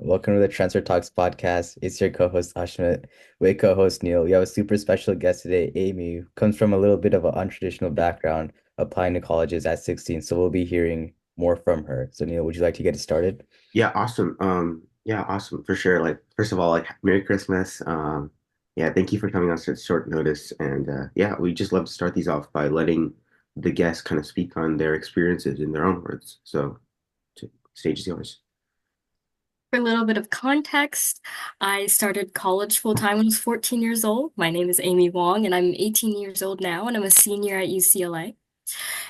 Welcome to the Transfer Talks podcast. It's your co-host Ashmit with co-host Neil. We have a super special guest today, Amy, who comes from a little bit of an untraditional background, applying to colleges at 16. So we'll be hearing more from her. So Neil, would you like to get it started? Yeah, awesome. Yeah, awesome for sure. Like, first of all, like, Merry Christmas. Yeah, thank you for coming on such short notice. And yeah, we just love to start these off by letting the guests kind of speak on their experiences in their own words. So, stage is yours. For a little bit of context, I started college full time when I was 14 years old. My name is Amy Wong, and I'm 18 years old now, and I'm a senior at UCLA.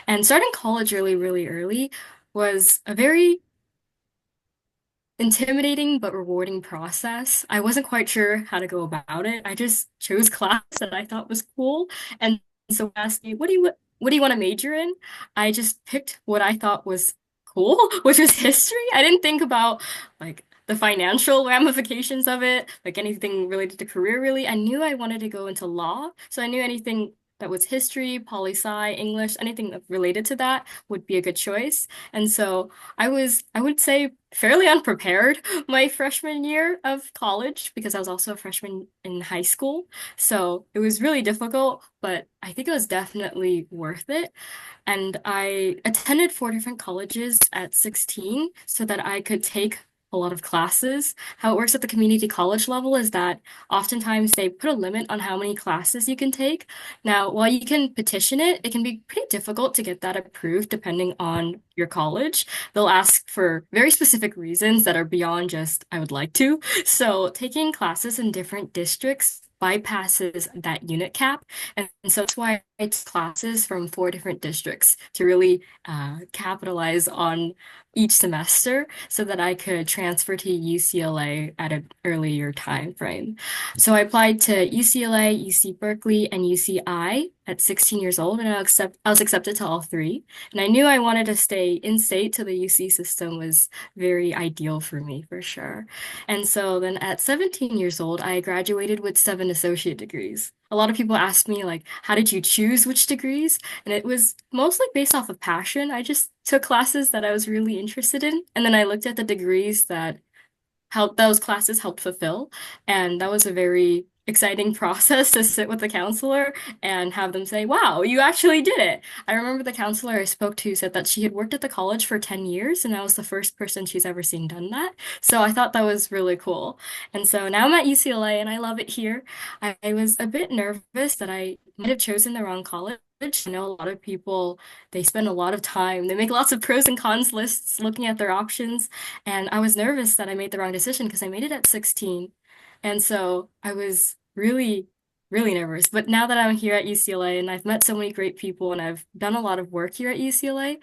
And starting college really, really early was a very intimidating but rewarding process. I wasn't quite sure how to go about it. I just chose class that I thought was cool. And so asked me, what do you want to major in? I just picked what I thought was cool, which was history. I didn't think about like the financial ramifications of it, like anything related to career really. I knew I wanted to go into law, so I knew anything that was history, poli-sci, English, anything related to that would be a good choice. And so I would say, fairly unprepared my freshman year of college because I was also a freshman in high school. So it was really difficult, but I think it was definitely worth it. And I attended four different colleges at 16 so that I could take a lot of classes. How it works at the community college level is that oftentimes they put a limit on how many classes you can take. Now, while you can petition it, it can be pretty difficult to get that approved depending on your college. They'll ask for very specific reasons that are beyond just I would like to. So taking classes in different districts bypasses that unit cap. And so that's why I took classes from four different districts to really capitalize on each semester so that I could transfer to UCLA at an earlier time frame. So I applied to UCLA, UC Berkeley, and UCI at 16 years old, and I was accepted to all three. And I knew I wanted to stay in state, so the UC system was very ideal for me for sure. And so then at 17 years old, I graduated with seven associate degrees. A lot of people ask me, like, how did you choose which degrees? And it was mostly based off of passion. I just took classes that I was really interested in. And then I looked at the degrees that those classes helped fulfill. And that was a very exciting process to sit with the counselor and have them say, wow, you actually did it. I remember the counselor I spoke to said that she had worked at the college for 10 years and I was the first person she's ever seen done that. So I thought that was really cool. And so now I'm at UCLA and I love it here. I was a bit nervous that I might have chosen the wrong college. I know a lot of people, they spend a lot of time, they make lots of pros and cons lists looking at their options. And I was nervous that I made the wrong decision because I made it at 16. And so I was really, really nervous. But now that I'm here at UCLA and I've met so many great people and I've done a lot of work here at UCLA,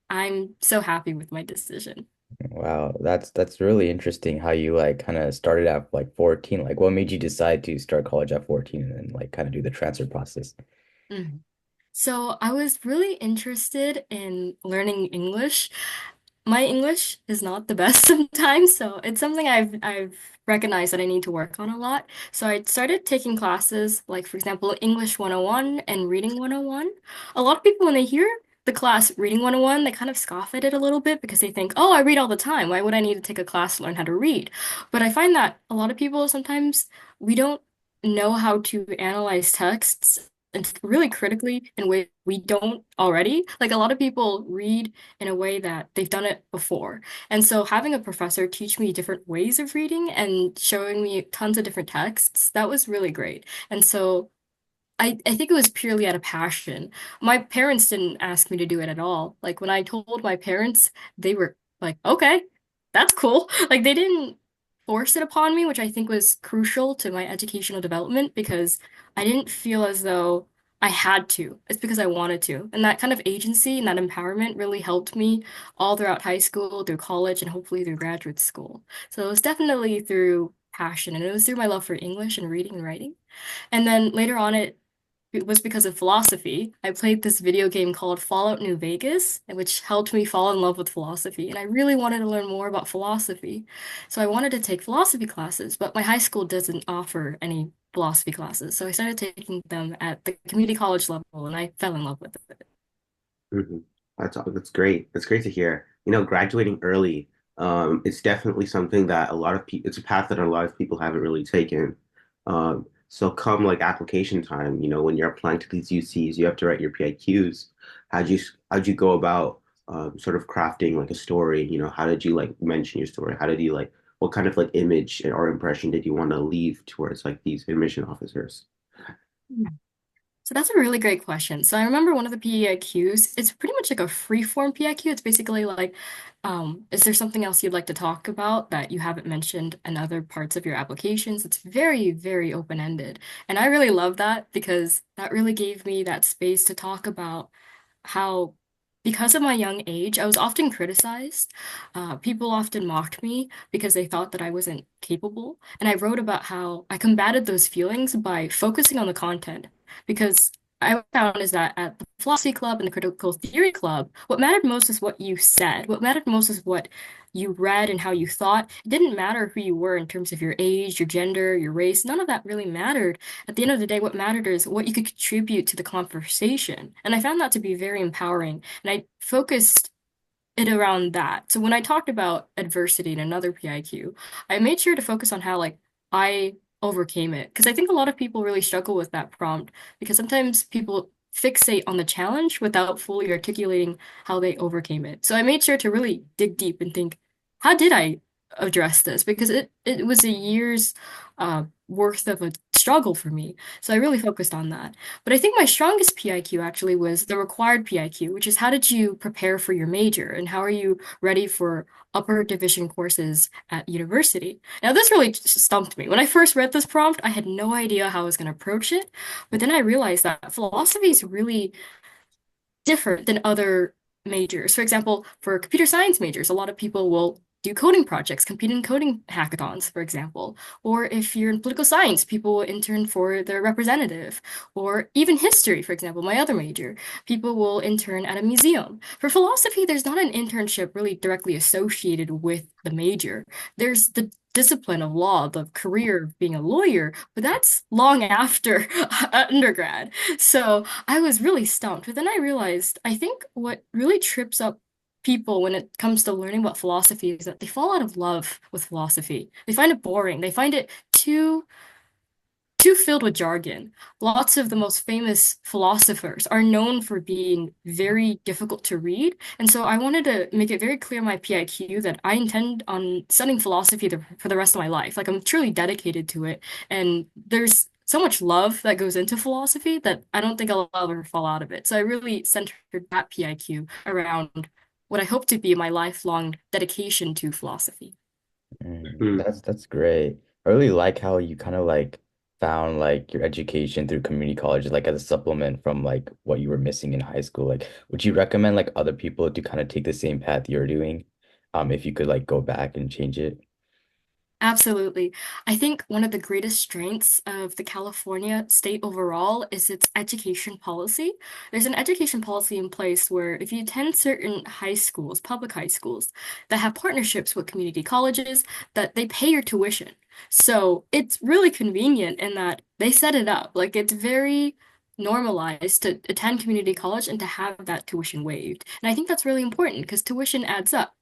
I'm so happy with my decision. Wow, that's really interesting how you like kind of started at like 14. Like what made you decide to start college at 14 and then like kind of do the transfer process? Mhm. So I was really interested in learning English. My English is not the best sometimes, so it's something I've recognized that I need to work on a lot. So I started taking classes like for example English 101 and Reading 101. A lot of people when they hear the class Reading 101, they kind of scoff at it a little bit because they think, "Oh, I read all the time. Why would I need to take a class to learn how to read?" But I find that a lot of people sometimes we don't know how to analyze texts and really critically in ways we don't already. Like a lot of people read in a way that they've done it before. And so having a professor teach me different ways of reading and showing me tons of different texts, that was really great. And so I think it was purely out of passion. My parents didn't ask me to do it at all. Like when I told my parents, they were like, okay, that's cool. Like they didn't force it upon me, which I think was crucial to my educational development because I didn't feel as though I had to. It's because I wanted to. And that kind of agency and that empowerment really helped me all throughout high school, through college, and hopefully through graduate school. So it was definitely through passion and it was through my love for English and reading and writing. And then later on, it was because of philosophy. I played this video game called Fallout New Vegas, which helped me fall in love with philosophy. And I really wanted to learn more about philosophy. So I wanted to take philosophy classes, but my high school doesn't offer any philosophy classes. So I started taking them at the community college level, and I fell in love with it. hmm That's great. That's great to hear. You know, graduating early. It's definitely something that a lot of people, it's a path that a lot of people haven't really taken. So come like application time, when you're applying to these UCs, you have to write your PIQs. How'd you go about sort of crafting like a story? How did you like mention your story? How did you like what kind of like image or impression did you want to leave towards like these admission officers? So that's a really great question. So I remember one of the PIQs, it's pretty much like a free form PIQ. It's basically like, is there something else you'd like to talk about that you haven't mentioned in other parts of your applications? It's very, very open-ended. And I really love that because that really gave me that space to talk about how, because of my young age, I was often criticized. People often mocked me because they thought that I wasn't capable. And I wrote about how I combated those feelings by focusing on the content. Because I found is that at the philosophy club and the critical theory club, what mattered most is what you said. What mattered most is what you read and how you thought. It didn't matter who you were in terms of your age, your gender, your race. None of that really mattered. At the end of the day, what mattered is what you could contribute to the conversation. And I found that to be very empowering. And I focused it around that. So when I talked about adversity in another PIQ, I made sure to focus on how like I overcame it. Because I think a lot of people really struggle with that prompt because sometimes people fixate on the challenge without fully articulating how they overcame it. So I made sure to really dig deep and think, how did I address this? Because it was a year's worth of a struggle for me. So I really focused on that. But I think my strongest PIQ actually was the required PIQ, which is how did you prepare for your major and how are you ready for upper division courses at university? Now, this really stumped me. When I first read this prompt, I had no idea how I was going to approach it. But then I realized that philosophy is really different than other majors. For example, for computer science majors, a lot of people will do coding projects, compete in coding hackathons, for example. Or if you're in political science, people will intern for their representative. Or even history, for example, my other major, people will intern at a museum. For philosophy, there's not an internship really directly associated with the major. There's the discipline of law, the career of being a lawyer, but that's long after undergrad. So I was really stumped. But then I realized I think what really trips up people when it comes to learning about philosophy is that they fall out of love with philosophy. They find it boring. They find it too filled with jargon. Lots of the most famous philosophers are known for being very difficult to read. And so I wanted to make it very clear in my PIQ that I intend on studying philosophy for the rest of my life. Like I'm truly dedicated to it. And there's so much love that goes into philosophy that I don't think I'll ever fall out of it. So I really centered that PIQ around what I hope to be my lifelong dedication to philosophy. Mm. That's great. I really like how you kind of like found like your education through community colleges like as a supplement from like what you were missing in high school. Like, would you recommend like other people to kind of take the same path you're doing? If you could like go back and change it? Absolutely. I think one of the greatest strengths of the California state overall is its education policy. There's an education policy in place where if you attend certain high schools, public high schools, that have partnerships with community colleges, that they pay your tuition. So it's really convenient in that they set it up. Like it's very normalized to attend community college and to have that tuition waived. And I think that's really important because tuition adds up.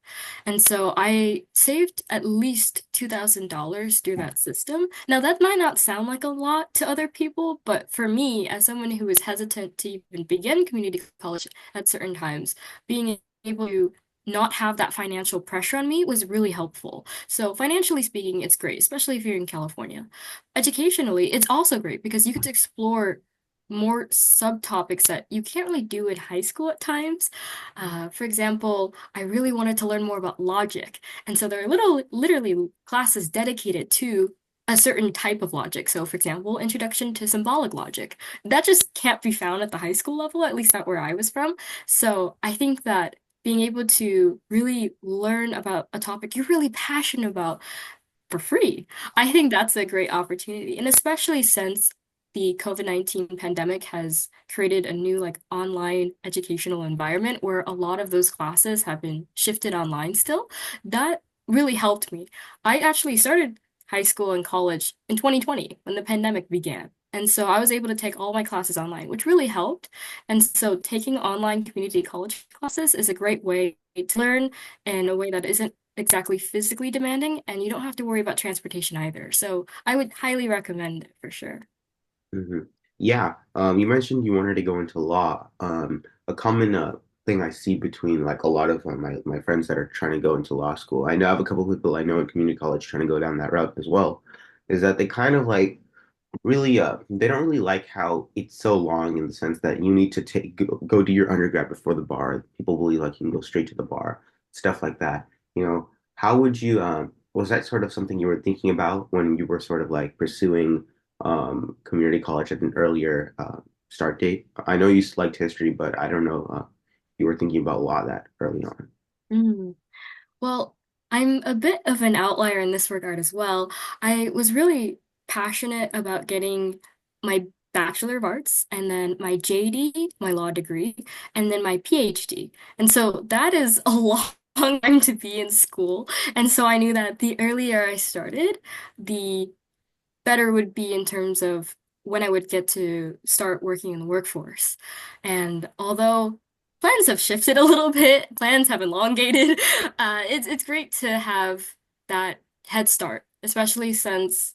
And so I saved at least $2,000 through that system. Now, that might not sound like a lot to other people, but for me, as someone who was hesitant to even begin community college at certain times, being able to not have that financial pressure on me was really helpful. So financially speaking, it's great, especially if you're in California. Educationally, it's also great because you get to explore more subtopics that you can't really do in high school at times. For example, I really wanted to learn more about logic. And so there are literally classes dedicated to a certain type of logic. So, for example, Introduction to Symbolic Logic. That just can't be found at the high school level, at least not where I was from. So I think that being able to really learn about a topic you're really passionate about for free. I think that's a great opportunity. And especially since the COVID-19 pandemic has created a new like online educational environment where a lot of those classes have been shifted online still, that really helped me. I actually started high school and college in 2020 when the pandemic began. And so I was able to take all my classes online, which really helped. And so taking online community college classes is a great way to learn in a way that isn't exactly physically demanding, and you don't have to worry about transportation either. So I would highly recommend it for sure. Hmm. Yeah, you mentioned you wanted to go into law. A common thing I see between like a lot of my friends that are trying to go into law school. I know I have a couple of people I know in community college trying to go down that route as well. Is that they kind of like really they don't really like how it's so long in the sense that you need to go do your undergrad before the bar. People believe like you can go straight to the bar, stuff like that. You know, how would you was that sort of something you were thinking about when you were sort of like pursuing community college at an earlier start date? I know you liked history, but I don't know you were thinking about law that early on. Mm. Well, I'm a bit of an outlier in this regard as well. I was really passionate about getting my Bachelor of Arts and then my JD, my law degree, and then my PhD. And so that is a long time to be in school. And so I knew that the earlier I started, the better would be in terms of when I would get to start working in the workforce. And although plans have shifted a little bit, plans have elongated, it's great to have that head start, especially since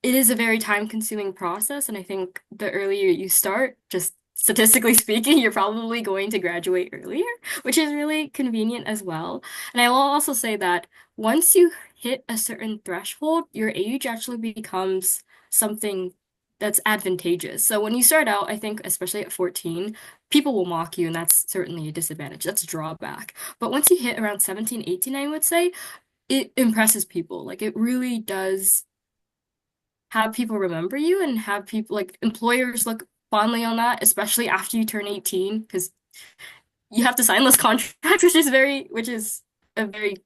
it is a very time-consuming process. And I think the earlier you start, just statistically speaking, you're probably going to graduate earlier, which is really convenient as well. And I will also say that once you hit a certain threshold, your age actually becomes something that's advantageous. So when you start out, I think, especially at 14, people will mock you, and that's certainly a disadvantage. That's a drawback. But once you hit around 17, 18, I would say, it impresses people. Like it really does have people remember you and have people like employers look fondly on that, especially after you turn 18, because you have to sign those contracts, which is a very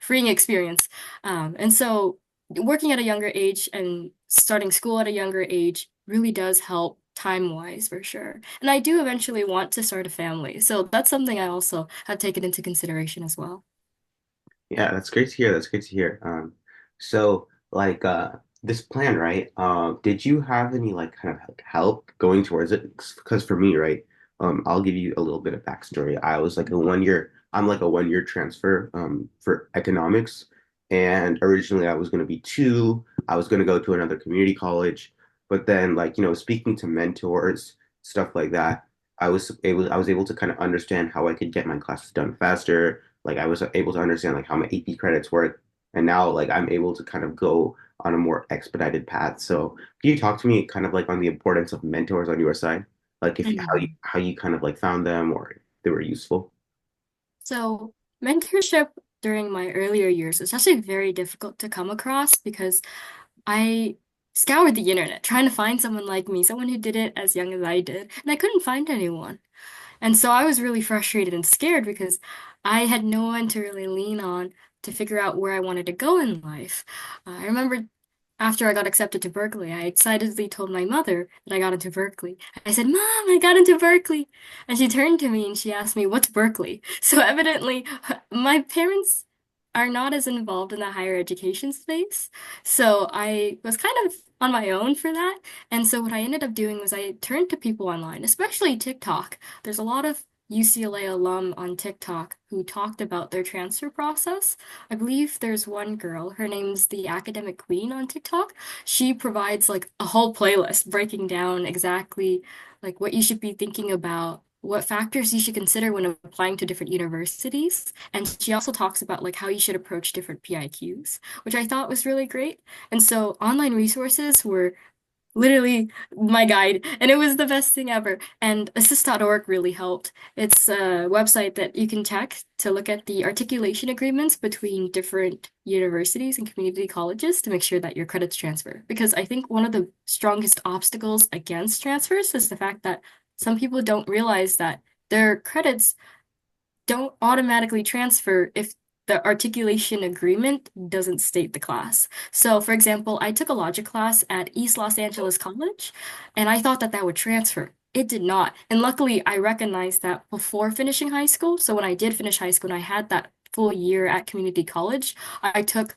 freeing experience. And so working at a younger age and starting school at a younger age really does help time-wise for sure. And I do eventually want to start a family. So that's something I also have taken into consideration as well. Yeah, that's great to hear. That's great to hear. So like this plan, right? Did you have any like kind of like help going towards it? Because for me, right, I'll give you a little bit of backstory. I'm like a 1 year transfer for economics, and originally I was going to be two. I was going to go to another community college, but then like speaking to mentors, stuff like that, I was able to kind of understand how I could get my classes done faster, like I was able to understand like how my AP credits work, and now like I'm able to kind of go on a more expedited path. So can you talk to me kind of like on the importance of mentors on your side? Like if Mhm. how you kind of like found them or if they were useful? So mentorship during my earlier years is actually very difficult to come across because I scoured the internet trying to find someone like me, someone who did it as young as I did, and I couldn't find anyone. And so I was really frustrated and scared because I had no one to really lean on to figure out where I wanted to go in life. I remember after I got accepted to Berkeley, I excitedly told my mother that I got into Berkeley. I said, Mom, I got into Berkeley. And she turned to me and she asked me, What's Berkeley? So evidently, my parents are not as involved in the higher education space. So I was kind of on my own for that. And so what I ended up doing was I turned to people online, especially TikTok. There's a lot of UCLA alum on TikTok who talked about their transfer process. I believe there's one girl, her name's the Academic Queen on TikTok. She provides like a whole playlist breaking down exactly like what you should be thinking about, what factors you should consider when applying to different universities. And she also talks about like how you should approach different PIQs, which I thought was really great. And so online resources were literally my guide, and it was the best thing ever. And assist.org really helped. It's a website that you can check to look at the articulation agreements between different universities and community colleges to make sure that your credits transfer. Because I think one of the strongest obstacles against transfers is the fact that some people don't realize that their credits don't automatically transfer if the articulation agreement doesn't state the class. So, for example, I took a logic class at East Los Angeles College, and I thought that that would transfer. It did not. And luckily, I recognized that before finishing high school. So when I did finish high school and I had that full year at community college, I took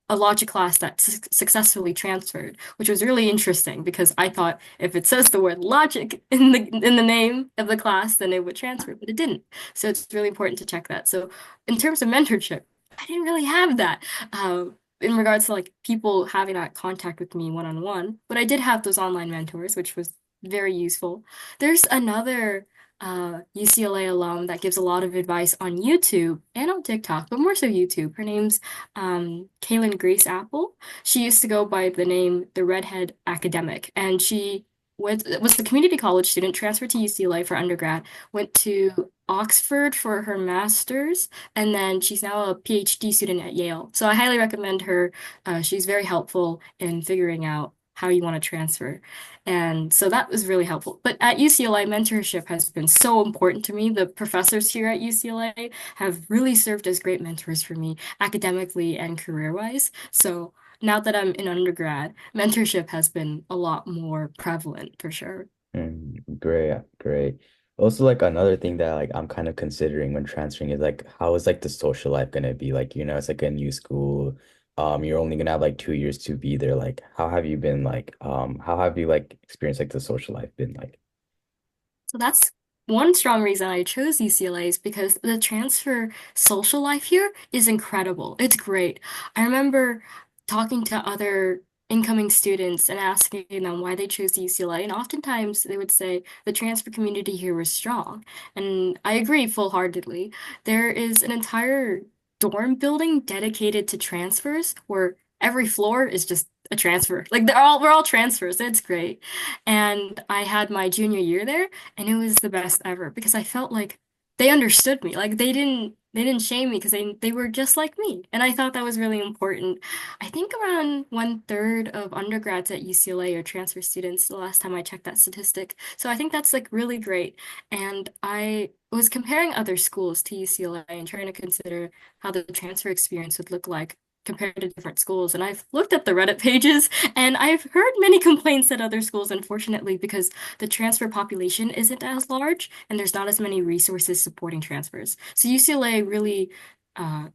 a logic class that successfully transferred, which was really interesting because I thought if it says the word logic in the name of the class, then it would transfer, but it didn't. So it's really important to check that. So in terms of mentorship, I didn't really have that. In regards to like people having that contact with me one-on-one, but I did have those online mentors, which was very useful. There's another UCLA alum that gives a lot of advice on YouTube and on TikTok, but more so YouTube. Her name's Kaylin Grace Apple. She used to go by the name the Redhead Academic, and she was a community college student, transferred to UCLA for undergrad, went to Oxford for her master's, and then she's now a PhD student at Yale. So I highly recommend her. She's very helpful in figuring out how you want to transfer. And so that was really helpful. But at UCLA, mentorship has been so important to me. The professors here at UCLA have really served as great mentors for me academically and career-wise. So now that I'm in undergrad, mentorship has been a lot more prevalent for sure. Great, great. Also, like another thing that like I'm kind of considering when transferring is like how is like the social life gonna be? Like, it's like a new school. You're only gonna have like 2 years to be there. Like, how have you been like, how have you like experienced like the social life been like? So that's one strong reason I chose UCLA is because the transfer social life here is incredible. It's great. I remember talking to other incoming students and asking them why they chose UCLA, and oftentimes they would say the transfer community here was strong. And I agree full-heartedly. There is an entire dorm building dedicated to transfers where every floor is just a transfer. Like we're all transfers. It's great. And I had my junior year there and it was the best ever because I felt like they understood me. Like they didn't shame me because they were just like me. And I thought that was really important. I think around 1/3 of undergrads at UCLA are transfer students the last time I checked that statistic. So I think that's like really great. And I was comparing other schools to UCLA and trying to consider how the transfer experience would look like compared to different schools. And I've looked at the Reddit pages and I've heard many complaints at other schools, unfortunately, because the transfer population isn't as large and there's not as many resources supporting transfers. So UCLA uh,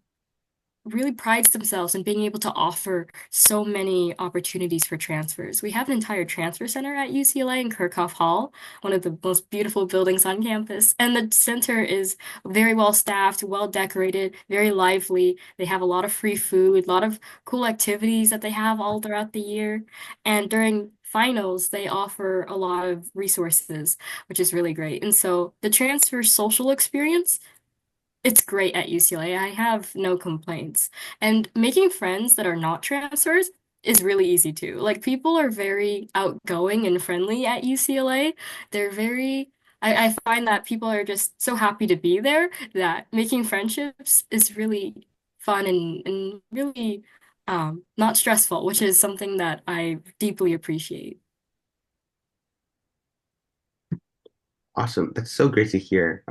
really prides themselves in being able to offer so many opportunities for transfers. We have an entire transfer center at UCLA in Kirkhoff Hall, one of the most beautiful buildings on campus. And the center is very well staffed, well decorated, very lively. They have a lot of free food, a lot of cool activities that they have all throughout the year. And during finals, they offer a lot of resources, which is really great. And so the transfer social experience it's great at UCLA. I have no complaints. And making friends that are not transfers is really easy too. Like people are very outgoing and friendly at UCLA. They're very, I find that people are just so happy to be there that making friendships is really fun and really not stressful, which is something that I deeply appreciate. Awesome. That's so great to hear.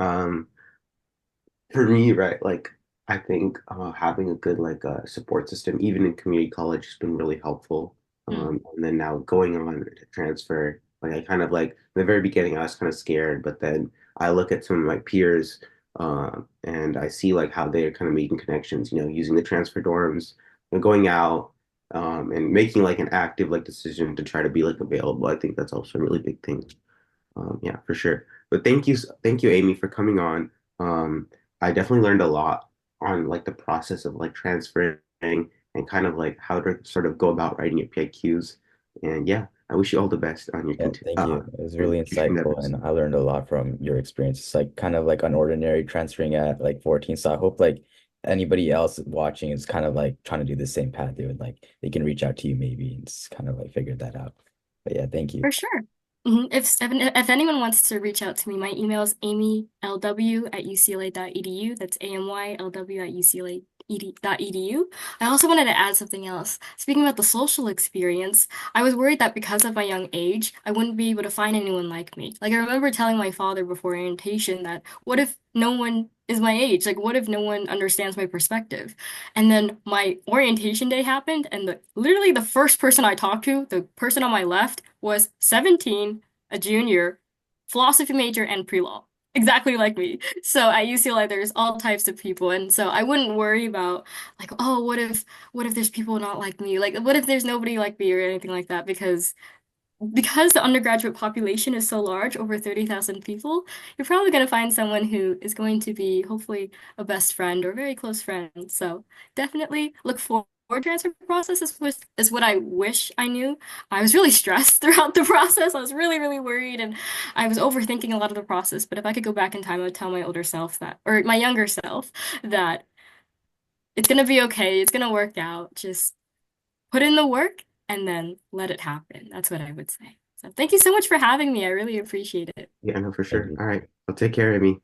For me, right, like I think having a good support system, even in community college, has been really helpful. Mm. And then now going on to transfer, like I kind of like in the very beginning, I was kind of scared, but then I look at some of my peers, and I see like how they're kind of making connections, using the transfer dorms, and going out, and making like an active like decision to try to be like available. I think that's also a really big thing. Yeah, for sure. But thank you, Amy, for coming on. I definitely learned a lot on like the process of like transferring and kind of like how to sort of go about writing your PIQs. And yeah, I wish you all the best on your Yeah, thank you. It was really future insightful endeavors. and I learned a lot from your experience. It's like kind of like unordinary transferring at like 14. So I hope like anybody else watching is kind of like trying to do the same path. They can reach out to you maybe and just kind of like figure that out. But yeah, thank you. For sure. If anyone wants to reach out to me, my email is amylw@ucla.edu. That's amylw@ucla.edu. I also wanted to add something else. Speaking about the social experience, I was worried that because of my young age, I wouldn't be able to find anyone like me. Like I remember telling my father before orientation that what if no one is my age? Like what if no one understands my perspective? And then my orientation day happened, and literally the first person I talked to, the person on my left, was 17, a junior, philosophy major, and pre-law. Exactly like me. So at UCLA, there's all types of people, and so I wouldn't worry about like, oh, what if there's people not like me? Like, what if there's nobody like me or anything like that? Because because the undergraduate population is so large, over 30,000 people, you're probably going to find someone who is going to be hopefully a best friend or very close friend. So definitely look forward to the transfer process is what I wish I knew. I was really stressed throughout the process. I was really, really worried and I was overthinking a lot of the process. But if I could go back in time, I would tell my older self that, or my younger self, that it's going to be okay. It's going to work out. Just put in the work and then let it happen. That's what I would say. So thank you so much for having me. I really appreciate it. Yeah, I know for Thank sure. you. All right. Well, take care, Amy.